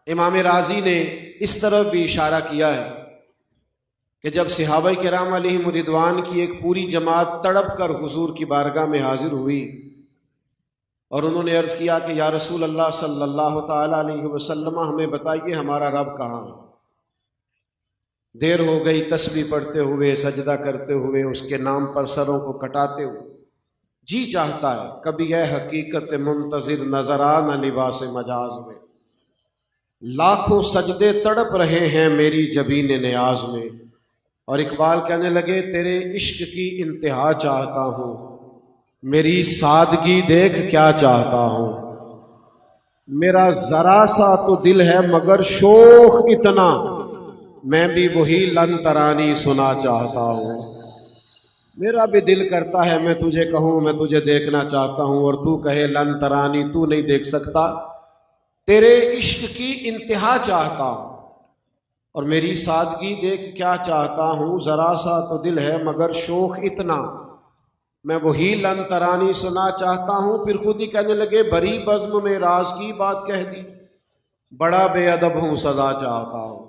امام رازی نے اس طرف بھی اشارہ کیا ہے کہ جب صحابہ کرام علیہم رضوان کی ایک پوری جماعت تڑپ کر حضور کی بارگاہ میں حاضر ہوئی اور انہوں نے عرض کیا کہ یا رسول اللہ صلی اللہ تعالی علیہ وسلم ہمیں بتائیے ہمارا رب کہاں ہے؟ دیر ہو گئی تسبیح پڑھتے ہوئے، سجدہ کرتے ہوئے، اس کے نام پر سروں کو کٹاتے ہوئے، جی چاہتا ہے کبھی اے حقیقت منتظر نظر آنا لباس مجاز میں، لاکھوں سجدے تڑپ رہے ہیں میری جبین نیاز میں۔ اور اقبال کہنے لگے تیرے عشق کی انتہا چاہتا ہوں، میری سادگی دیکھ کیا چاہتا ہوں، میرا ذرا سا تو دل ہے مگر شوق اتنا، میں بھی وہی لن ترانی سنا چاہتا ہوں۔ میرا بھی دل کرتا ہے میں تجھے کہوں میں تجھے دیکھنا چاہتا ہوں، اور تو کہے لن ترانی، تو نہیں دیکھ سکتا، تیرے عشق کی انتہا چاہتا ہوں اور میری سادگی دیکھ کیا چاہتا ہوں، ذرا سا تو دل ہے مگر شوق اتنا، میں وہی لن ترانی سنا چاہتا ہوں۔ پھر خود ہی کہنے لگے بری بزم میں راز کی بات کہہ دی، بڑا بے ادب ہوں سزا چاہتا ہوں۔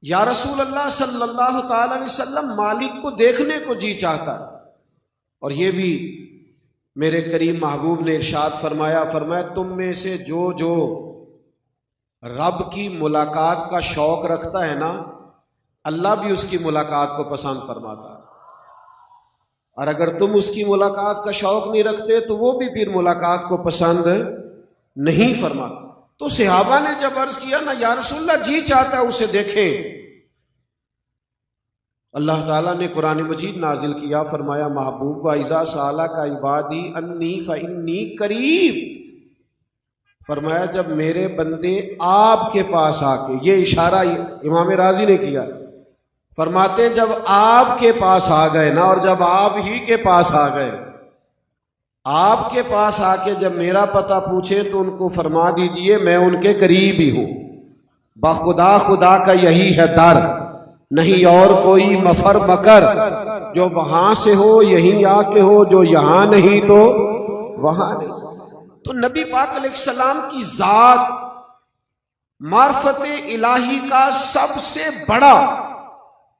یا رسول اللہ صلی اللہ تعالی علیہ وسلم مالک کو دیکھنے کو جی چاہتا ہے، اور یہ بھی میرے کریم محبوب نے ارشاد فرمایا تم میں سے جو رب کی ملاقات کا شوق رکھتا ہے نا، اللہ بھی اس کی ملاقات کو پسند فرماتا ہے، اور اگر تم اس کی ملاقات کا شوق نہیں رکھتے تو وہ بھی پھر ملاقات کو پسند نہیں فرماتا۔ تو صحابہ نے جب عرض کیا نا یا رسول اللہ جی چاہتا ہے اسے دیکھیں، اللہ تعالیٰ نے قرآن مجید نازل کیا، فرمایا محبوب وَإِذَا سَأَلَكَ عِبَادِي أَنِّي فَإِنِّي قَرِيب، فرمایا جب میرے بندے آپ کے پاس آ کے، یہ اشارہ امام راضی نے کیا، فرماتے جب آپ کے پاس آ گئے نا، اور جب آپ ہی کے پاس آ گئے، آپ کے پاس آ کے جب میرا پتہ پوچھے تو ان کو فرما دیجئے میں ان کے قریب ہی ہوں، بخدا خدا کا یہی ہے در، نہیں اور کوئی مفر مکر، جو وہاں سے ہو یہیں آ کے ہو، جو یہاں نہیں تو وہاں نہیں۔ تو نبی پاک علیہ السلام کی ذات معرفت الہی کا سب سے بڑا،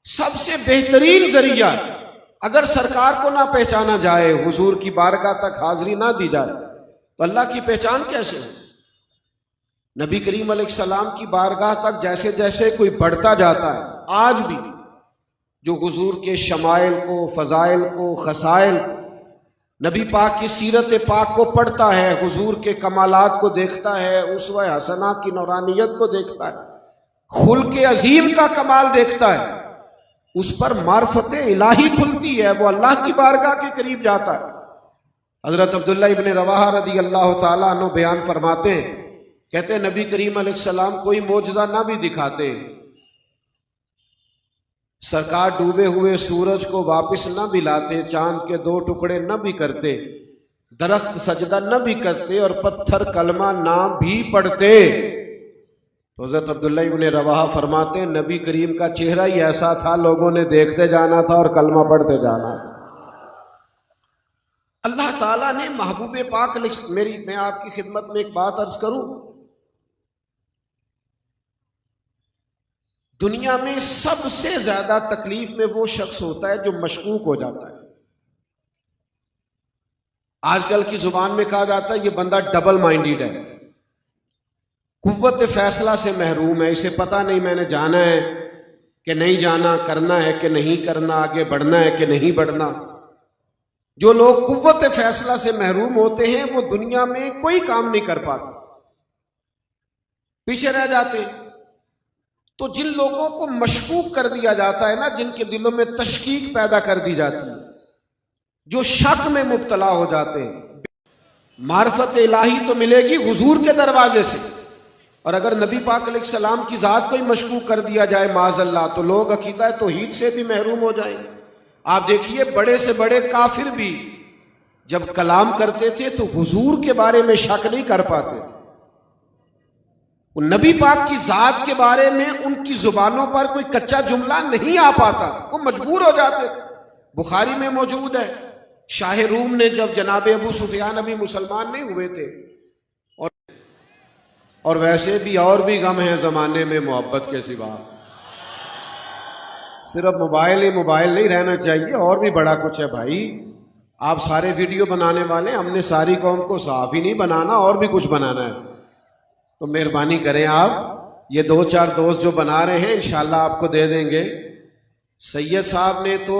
سب سے بہترین ذریعہ ہے۔ اگر سرکار کو نہ پہچانا جائے، حضور کی بارگاہ تک حاضری نہ دی جائے تو اللہ کی پہچان کیسے ہو؟ نبی کریم علیہ السلام کی بارگاہ تک جیسے جیسے کوئی بڑھتا جاتا ہے، آج بھی جو حضور کے شمائل کو، فضائل کو، خصائل، نبی پاک کی سیرت پاک کو پڑھتا ہے، حضور کے کمالات کو دیکھتا ہے، اسوہ حسنہ کی نورانیت کو دیکھتا ہے، خلق عظیم کا کمال دیکھتا ہے، اس پر معرفت الہی کھلتی ہے، وہ اللہ کی بارگاہ کے قریب جاتا ہے۔ حضرت عبداللہ ابن رواحہ رضی اللہ تعالیٰ عنہ بیان فرماتے ہیں، کہتے ہیں نبی کریم علیہ السلام کوئی معجزہ نہ بھی دکھاتے، سرکار ڈوبے ہوئے سورج کو واپس نہ بھی لاتے، چاند کے 2 ٹکڑے نہ بھی کرتے، درخت سجدہ نہ بھی کرتے، اور پتھر کلمہ نہ بھی پڑھتے، تو حضرت عبداللہ ابن رواحہ فرماتے ہیں نبی کریم کا چہرہ ہی ایسا تھا، لوگوں نے دیکھتے جانا تھا اور کلمہ پڑھتے جانا تھا۔ اللہ تعالیٰ نے محبوب پاک میں آپ کی خدمت میں ایک بات عرض کروں، دنیا میں سب سے زیادہ تکلیف میں وہ شخص ہوتا ہے جو مشکوک ہو جاتا ہے۔ آج کل کی زبان میں کہا جاتا ہے یہ بندہ ڈبل مائنڈیڈ ہے، قوت فیصلہ سے محروم ہے، اسے پتہ نہیں میں نے جانا ہے کہ نہیں جانا، کرنا ہے کہ نہیں کرنا، آگے بڑھنا ہے کہ نہیں بڑھنا۔ جو لوگ قوت فیصلہ سے محروم ہوتے ہیں وہ دنیا میں کوئی کام نہیں کر پاتے، پیچھے رہ جاتے ہیں۔ تو جن لوگوں کو مشکوک کر دیا جاتا ہے نا، جن کے دلوں میں تشکیک پیدا کر دی جاتی ہے، جو شک میں مبتلا ہو جاتے ہیں، معرفت الہی تو ملے گی حضور کے دروازے سے، اور اگر نبی پاک علیہ السلام کی ذات کو ہی مشکوک کر دیا جائے معاذ اللہ، تو لوگ عقیدہ توحید سے بھی محروم ہو جائیں گے۔ آپ دیکھیے بڑے سے بڑے کافر بھی جب کلام کرتے تھے تو حضور کے بارے میں شک نہیں کر پاتے، نبی پاک کی ذات کے بارے میں ان کی زبانوں پر کوئی کچا جملہ نہیں آ پاتا، وہ مجبور ہو جاتے تھے۔ بخاری میں موجود ہے، شاہ روم نے جب جناب ابو سفیان ابھی مسلمان نہیں ہوئے تھے، اور ویسے بھی اور بھی غم ہیں زمانے میں محبت کے سوا، صرف موبائل ہی موبائل نہیں رہنا چاہیے، اور بھی بڑا کچھ ہے بھائی۔ آپ سارے ویڈیو بنانے والے، ہم نے ساری قوم کو صحافی نہیں بنانا، اور بھی کچھ بنانا ہے، تو مہربانی کریں آپ یہ 2-4 دوست جو بنا رہے ہیں انشاءاللہ آپ کو دے دیں گے۔ سید صاحب نے تو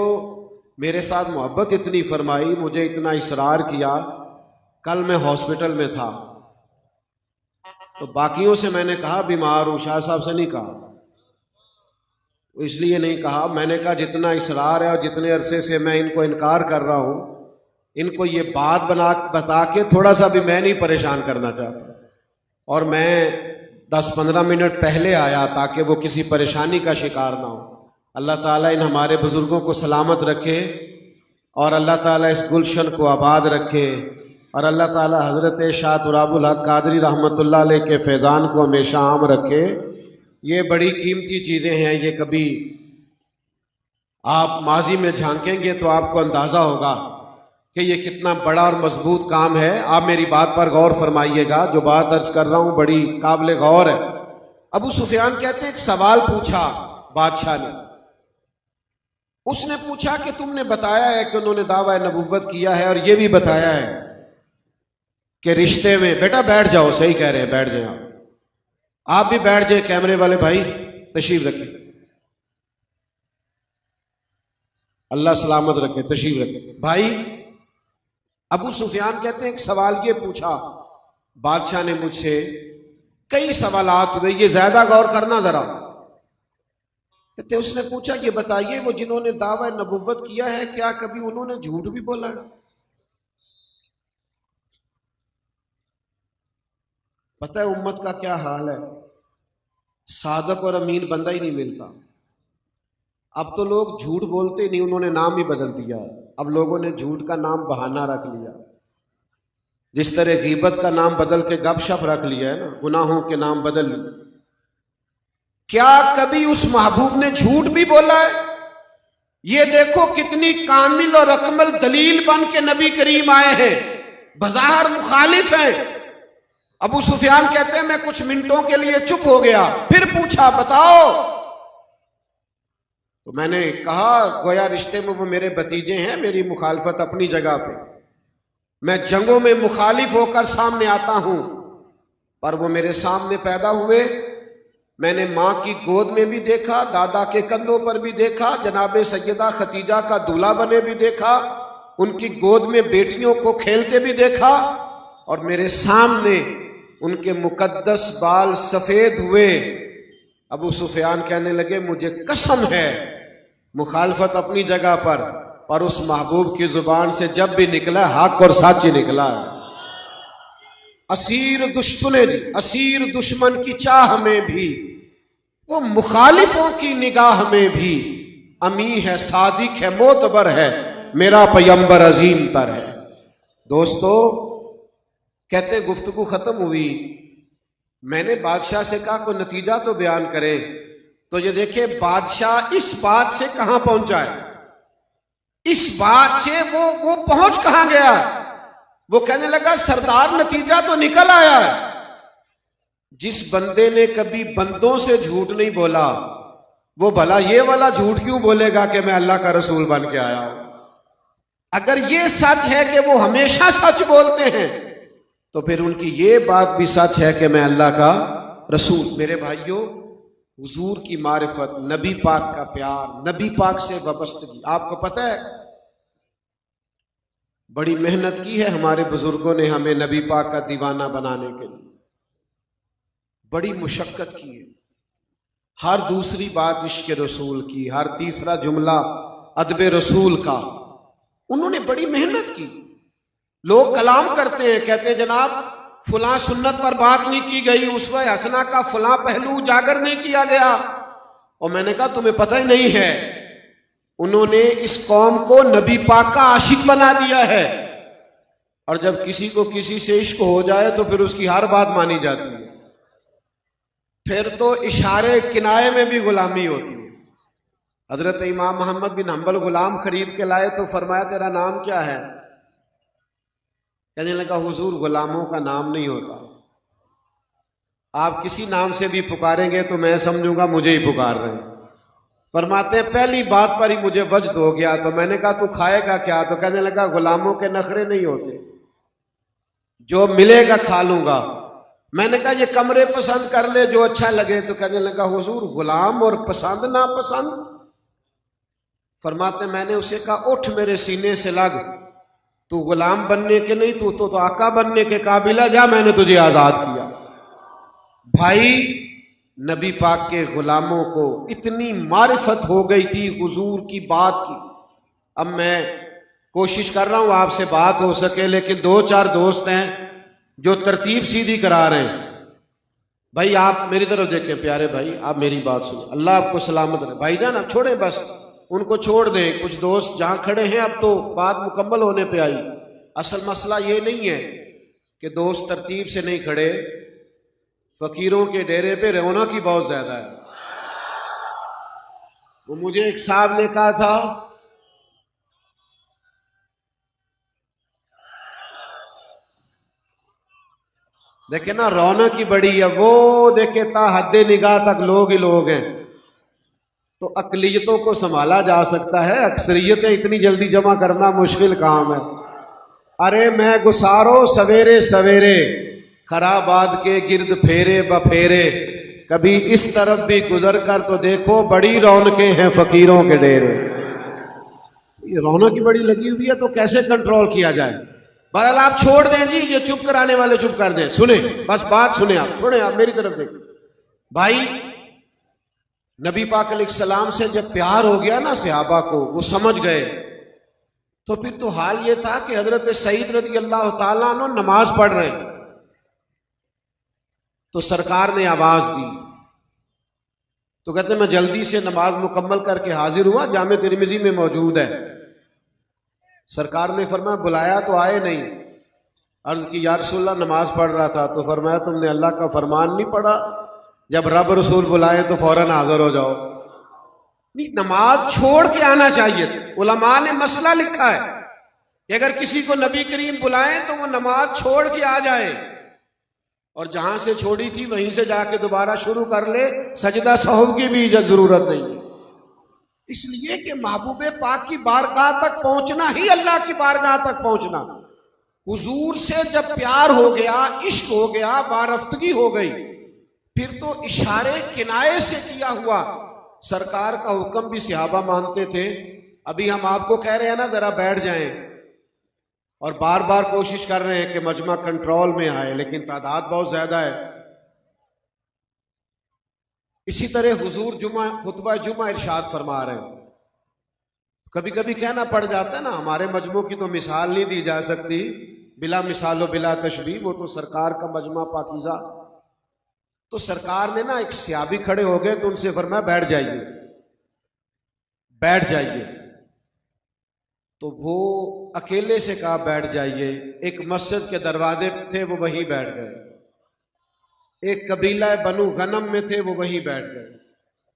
میرے ساتھ محبت اتنی فرمائی، مجھے اتنا اصرار کیا، کل میں ہاسپٹل میں تھا تو باقیوں سے میں نے کہا بیمار ہوں، شاہ صاحب سے نہیں کہا، اس لیے نہیں کہا، میں نے کہا جتنا اصرار ہے اور جتنے عرصے سے میں ان کو انکار کر رہا ہوں، ان کو یہ بات بتا کے تھوڑا سا بھی میں نہیں پریشان کرنا چاہتا، اور میں 10-15 منٹ پہلے آیا تاکہ وہ کسی پریشانی کا شکار نہ ہو۔ اللہ تعالیٰ ان ہمارے بزرگوں کو سلامت رکھے، اور اللہ تعالیٰ اس گلشن کو آباد رکھے، اور اللہ تعالیٰ حضرت شاہ تراب الحق قادری رحمۃ اللہ علیہ کے فیضان کو ہمیشہ عام رکھے۔ یہ بڑی قیمتی چیزیں ہیں، یہ کبھی آپ ماضی میں جھانکیں گے تو آپ کو اندازہ ہوگا کہ یہ کتنا بڑا اور مضبوط کام ہے۔ آپ میری بات پر غور فرمائیے گا، جو بات عرض کر رہا ہوں بڑی قابل غور ہے۔ ابو سفیان کہتے ہیں ایک سوال پوچھا بادشاہ نے، اس نے پوچھا کہ تم نے بتایا ہے کہ انہوں نے دعویٰ نبوت کیا ہے، اور یہ بھی بتایا ہے کہ رشتے میں، بیٹا بیٹھ جاؤ، صحیح کہہ رہے ہیں، بیٹھ جائیں آپ بھی بیٹھ جائیں، کیمرے والے بھائی تشریف رکھیں، اللہ سلامت رکھے، تشریف رکھیں بھائی۔ ابو سفیان کہتے ہیں ایک سوال یہ پوچھا بادشاہ نے مجھ سے، کئی سوالات ہوئے، یہ زیادہ غور کرنا ذرا۔ کہتے اس نے پوچھا یہ بتائیے وہ جنہوں نے دعویٰ نبوت کیا ہے کیا کبھی انہوں نے جھوٹ بھی بولا ہے؟ پتہ ہے امت کا کیا حال ہے، صادق اور امین بندہ ہی نہیں ملتا۔ اب تو لوگ جھوٹ بولتے نہیں، انہوں نے نام ہی بدل دیا، اب لوگوں نے جھوٹ کا نام بہانہ رکھ لیا، جس طرح غیبت کا نام بدل کے گپ شپ رکھ لیا ہے نا، گناہوں کے نام بدل لیے۔ کیا کبھی اس محبوب نے جھوٹ بھی بولا ہے؟ یہ دیکھو کتنی کامل اور اکمل دلیل بن کے نبی کریم آئے ہیں، بظاہر مخالف ہیں۔ ابو سفیان کہتے ہیں میں کچھ منٹوں کے لیے چپ ہو گیا، پھر پوچھا بتاؤ، تو میں نے کہا گویا رشتے میں وہ میرے بھتیجے ہیں، میری مخالفت اپنی جگہ پہ، میں جنگوں میں مخالف ہو کر سامنے آتا ہوں، پر وہ میرے سامنے پیدا ہوئے، میں نے ماں کی گود میں بھی دیکھا، دادا کے کندھوں پر بھی دیکھا، جناب سیدہ خدیجہ کا دولہا بنے بھی دیکھا، ان کی گود میں بیٹیوں کو کھیلتے بھی دیکھا، اور میرے سامنے ان کے مقدس بال سفید ہوئے۔ ابو سفیان کہنے لگے مجھے قسم ہے، مخالفت اپنی جگہ پر اس محبوب کی زبان سے جب بھی نکلا حق اور سچ ہی نکلا ہے۔ اسیر دشمن کی چاہ میں بھی، وہ مخالفوں کی نگاہ میں بھی، امی ہے، صادق ہے، معتبر ہے، میرا پیمبر عظیم تر ہے۔ دوستو، کہتے گفتگو ختم ہوئی، میں نے بادشاہ سے کہا کوئی نتیجہ تو بیان کریں، تو یہ دیکھیں بادشاہ اس بات سے کہاں پہنچا ہے، اس بات سے وہ پہنچ کہاں گیا؟ وہ کہنے لگا سردار نتیجہ تو نکل آیا ہے۔ جس بندے نے کبھی بندوں سے جھوٹ نہیں بولا، وہ بھلا یہ والا جھوٹ کیوں بولے گا کہ میں اللہ کا رسول بن کے آیا ہوں؟ اگر یہ سچ ہے کہ وہ ہمیشہ سچ بولتے ہیں، تو پھر ان کی یہ بات بھی سچ ہے کہ میں اللہ کا رسول۔ میرے بھائیوں، حضور کی معرفت، نبی پاک کا پیار، نبی پاک سے وابستگی، آپ کو پتہ ہے بڑی محنت کی ہے ہمارے بزرگوں نے ہمیں نبی پاک کا دیوانہ بنانے کے لیے، بڑی مشقت کی ہے۔ ہر دوسری بات عشق رسول کی، ہر تیسرا جملہ ادب رسول کا، انہوں نے بڑی محنت کی۔ لوگ کلام کرتے ہیں، کہتے ہیں جناب فلاں سنت پر بات نہیں کی گئی، اسوہ حسنہ کا فلاں پہلو اجاگر نہیں کیا گیا، اور میں نے کہا تمہیں پتہ ہی نہیں ہے، انہوں نے اس قوم کو نبی پاک کا عاشق بنا دیا ہے، اور جب کسی کو کسی سے عشق ہو جائے تو پھر اس کی ہر بات مانی جاتی ہے، پھر تو اشارے کنائے میں بھی غلامی ہوتی ہے۔ حضرت امام محمد بن حنبل غلام خرید کے لائے تو فرمایا تیرا نام کیا ہے؟ کہنے لگا حضور غلاموں کا نام نہیں ہوتا، آپ کسی نام سے بھی پکاریں گے تو میں سمجھوں گا مجھے ہی پکار رہے ہیں۔ فرماتے ہیں پہلی بات پر ہی مجھے وجد ہو گیا، تو میں نے کہا تو کھائے گا کیا؟ تو کہنے لگا غلاموں کے نخرے نہیں ہوتے، جو ملے گا کھا لوں گا۔ میں نے کہا یہ کمرے پسند کر لے جو اچھا لگے، تو کہنے لگا حضور غلام اور پسند ناپسند؟ فرماتے میں نے اسے کہا اٹھ میرے سینے سے لگ، تو غلام بننے کے نہیں، تو آقا بننے کے قابل ہے، جا میں نے تجھے آزاد کیا۔ بھائی نبی پاک کے غلاموں کو اتنی معرفت ہو گئی تھی حضور کی بات کی۔ اب میں کوشش کر رہا ہوں آپ سے بات ہو سکے، لیکن دو چار دوست ہیں جو ترتیب سیدھی کرا رہے ہیں۔ بھائی آپ میری طرف دیکھیں، پیارے بھائی آپ میری بات سنیں، اللہ آپ کو سلامت رہے۔ بھائی جان آپ چھوڑیں، بس ان کو چھوڑ دیں، کچھ دوست جہاں کھڑے ہیں اب تو بات مکمل ہونے پہ آئی۔ اصل مسئلہ یہ نہیں ہے کہ دوست ترتیب سے نہیں کھڑے، فقیروں کے ڈیرے پہ رونق کی بہت زیادہ ہے۔ وہ مجھے ایک صاحب نے کہا تھا دیکھیں نا رونق کی بڑی ہے، وہ دیکھیں تا حد نگاہ تک لوگ ہی لوگ ہیں، تو اقلیتوں کو سنبھالا جا سکتا ہے، اکثریتیں اتنی جلدی جمع کرنا مشکل کام ہے۔ ارے میں گسارو سویرے سویرے، خرابات کے گرد پھیرے بپھیرے، کبھی اس طرف بھی گزر کر تو دیکھو بڑی رونقیں ہیں فقیروں کے ڈیرے۔ یہ رونق کی بڑی لگی ہوئی ہے تو کیسے کنٹرول کیا جائے؟ بہرحال آپ چھوڑ دیں جی، یہ چپ کرانے والے چپ کر دیں، سنیں بس بات سنیں، آپ چھوڑیں، آپ میری طرف دیکھیں۔ بھائی نبی پاک علیہ السلام سے جب پیار ہو گیا نا صحابہ کو، وہ سمجھ گئے، تو پھر تو حال یہ تھا کہ حضرت سعید رضی اللہ تعالیٰ عنہ نماز پڑھ رہے ہیں، تو سرکار نے آواز دی، تو کہتے ہیں میں جلدی سے نماز مکمل کر کے حاضر ہوا، جامع ترمذی میں موجود ہے۔ سرکار نے فرمایا بلایا تو آئے نہیں، عرض کی یا رسول اللہ نماز پڑھ رہا تھا، تو فرمایا تم نے اللہ کا فرمان نہیں پڑھا جب رب رسول بلائے تو فوراً حاضر ہو جاؤ؟ نہیں، نماز چھوڑ کے آنا چاہیے تھا۔ علماء نے مسئلہ لکھا ہے کہ اگر کسی کو نبی کریم بلائیں تو وہ نماز چھوڑ کے آ جائے، اور جہاں سے چھوڑی تھی وہیں سے جا کے دوبارہ شروع کر لے، سجدہ سہو کی بھی ضرورت نہیں ہے، اس لیے کہ محبوب پاک کی بارگاہ تک پہنچنا ہی اللہ کی بارگاہ تک پہنچنا۔ حضور سے جب پیار ہو گیا، عشق ہو گیا، وارفتگی ہو گئی، پھر تو اشارے کنائے سے کیا ہوا سرکار کا حکم بھی صحابہ مانتے تھے۔ ابھی ہم آپ کو کہہ رہے ہیں نا ذرا بیٹھ جائیں، اور بار بار کوشش کر رہے ہیں کہ مجمع کنٹرول میں آئے، لیکن تعداد بہت زیادہ ہے۔ اسی طرح حضور خطبہ جمعہ ارشاد فرما رہے ہیں، کبھی کبھی کہنا پڑ جاتا ہے نا، ہمارے مجمع کی تو مثال نہیں دی جا سکتی، بلا مثال و بلا تشبیہ، وہ تو سرکار کا مجمع پاکیزہ۔ تو سرکار نے نا ایک صحابی کھڑے ہو گئے تو ان سے فرمایا بیٹھ جائیے، بیٹھ جائیے۔ تو وہ اکیلے سے کہا بیٹھ جائیے، ایک مسجد کے دروازے تھے وہ وہیں بیٹھ گئے، ایک قبیلہ بنو غنم میں تھے وہ وہیں بیٹھ گئے۔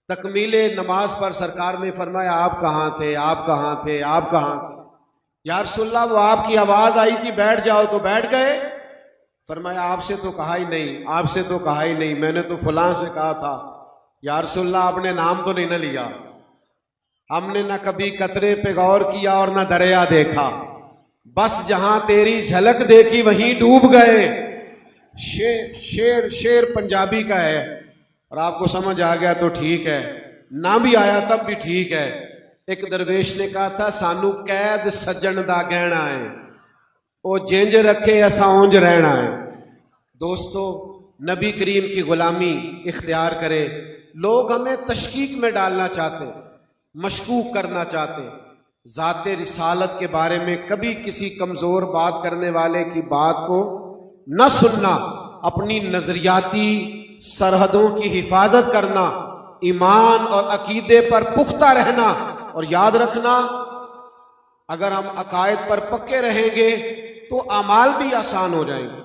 تکمیل نماز پر سرکار نے فرمایا آپ کہاں تھے، آپ کہاں تھے، آپ کہاں تھے؟ یا رسول اللہ وہ آپ کی آواز آئی تھی بیٹھ جاؤ تو بیٹھ گئے؟ فرمایا آپ سے تو کہا ہی نہیں، آپ سے تو کہا ہی نہیں، میں نے تو فلاں سے کہا تھا۔ یا رسول اللہ آپ نے نام تو نہیں نہ لیا، ہم نے نہ کبھی قطرے پہ غور کیا اور نہ دریا دیکھا، بس جہاں تیری جھلک دیکھی وہیں ڈوب گئے۔ شیر پنجابی کا ہے، اور آپ کو سمجھ آ گیا تو ٹھیک ہے، نہ بھی آیا تب بھی ٹھیک ہے۔ ایک درویش نے کہا تھا سانو قید سجن دا گہنا ہے، او جینج رکھے ایسا اونج رہنا ہے۔ دوستو، نبی کریم کی غلامی اختیار کرے۔ لوگ ہمیں تشکیک میں ڈالنا چاہتے، مشکوک کرنا چاہتے، ذات رسالت کے بارے میں کبھی کسی کمزور بات کرنے والے کی بات کو نہ سننا، اپنی نظریاتی سرحدوں کی حفاظت کرنا، ایمان اور عقیدے پر پختہ رہنا، اور یاد رکھنا اگر ہم عقائد پر پکے رہیں گے تو اعمال بھی آسان ہو جائیں گے۔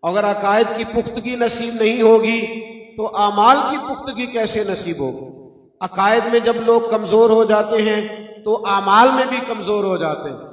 اگر عقائد کی پختگی نصیب نہیں ہوگی تو اعمال کی پختگی کیسے نصیب ہوگی؟ عقائد میں جب لوگ کمزور ہو جاتے ہیں تو اعمال میں بھی کمزور ہو جاتے ہیں۔